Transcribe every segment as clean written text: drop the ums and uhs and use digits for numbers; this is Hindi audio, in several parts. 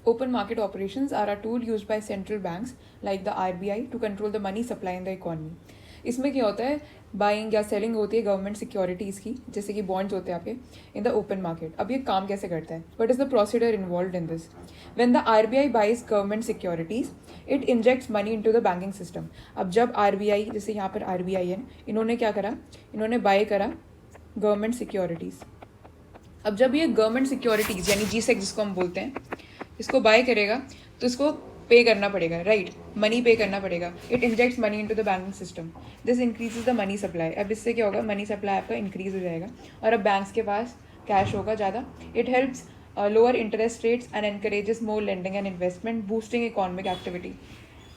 Open market operations are a tool used by central banks like the RBI to control the money supply in the economy. इसमें क्या होता है, बाइंग या सेलिंग होती है गवर्नमेंट सिक्योरिटीज़ की, जैसे कि बॉन्ड्स होते हैं आपके, इन द ओपन मार्केट. अब ये काम कैसे करता है? What is the procedure involve in this? When the RBI buys government securities, it injects money into the banking system. अब जब RBI, जैसे यहाँ पर RBI है, इन्होंने क्या करा, इन्होंने बाय करा गवर्नमेंट सिक्योरिटीज़. अब जब ये गवर्नमेंट सिक्योरिटीज़ यानी GSEC जिसको हम बोलते हैं, इसको बाय करेगा तो इसको पे करना पड़ेगा, राइट? मनी पे करना पड़ेगा. It injects money into the banking system. This increases the money supply. अब इससे क्या होगा, मनी सप्लाई आपका इंक्रीज हो जाएगा और अब बैंक्स के पास कैश होगा ज़्यादा. It helps lower interest rates and encourages more lending and investment, boosting economic activity.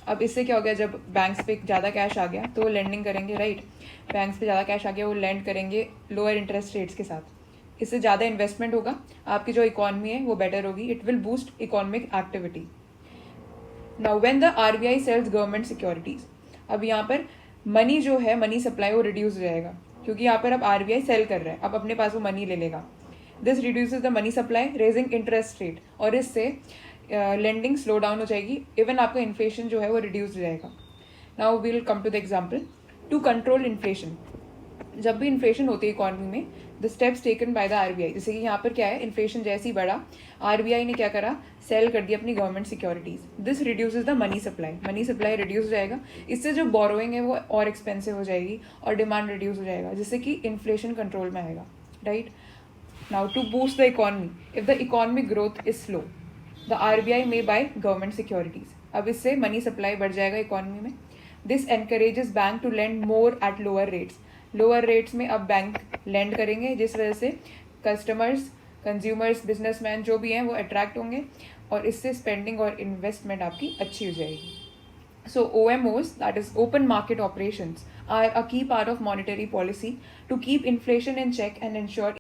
अब इससे क्या हो गया, जब बैंक्स पे ज़्यादा कैश आ गया तो वो लेंडिंग करेंगे, राइट? बैंक्स पे ज़्यादा कैश आ गया, वो लेंड करेंगे लोअर इंटरेस्ट रेट्स के साथ. इससे ज़्यादा इन्वेस्टमेंट होगा, आपकी जो इकॉनमी है वो बेटर होगी. It will boost economic activity. Now when the RBI sells government securities, अब यहाँ पर मनी जो है, मनी सप्लाई वो रिड्यूस हो जाएगा, क्योंकि यहाँ पर अब RBI सेल कर रहा है, अब अपने पास वो मनी ले लेगा. This reduces the money supply, raising interest rate, और इससे लेंडिंग स्लो डाउन हो जाएगी. इवन आपका इन्फ्लेशन जो है वो रिड्यूस हो जाएगा. Now we will come to the example. To control inflation, जब भी इन्फ्लेशन होती है इकॉनमी में, the steps taken by the RBI. जैसे कि यहाँ पर क्या है, इन्फ्लेशन जैसे ही बढ़ा, RBI ने क्या करा, सेल कर दिया अपनी government securities. This reduces the money supply. Money supply reduce हो जाएगा, इससे जो बोरोइंग है वो और एक्सपेंसिव हो जाएगी और डिमांड रिड्यूस हो जाएगा, जिससे कि इन्फ्लेशन कंट्रोल में आएगा, right? Now to boost the economy, if the economic growth is slow, the RBI may buy government securities. अब इससे मनी सप्लाई बढ़ जाएगा इकॉनमी में. This encourages bank to lend more at lower rates. Lower rates में अब बैंक लेंड करेंगे, जिस वजह से कस्टमर्स, कंज्यूमर्स, बिजनेसमैन जो भी हैं वो अट्रैक्ट होंगे और इससे स्पेंडिंग और इन्वेस्टमेंट आपकी अच्छी हो जाएगी. So OMOs, that is open market operations, are a key part of monetary policy to keep inflation in check and ensure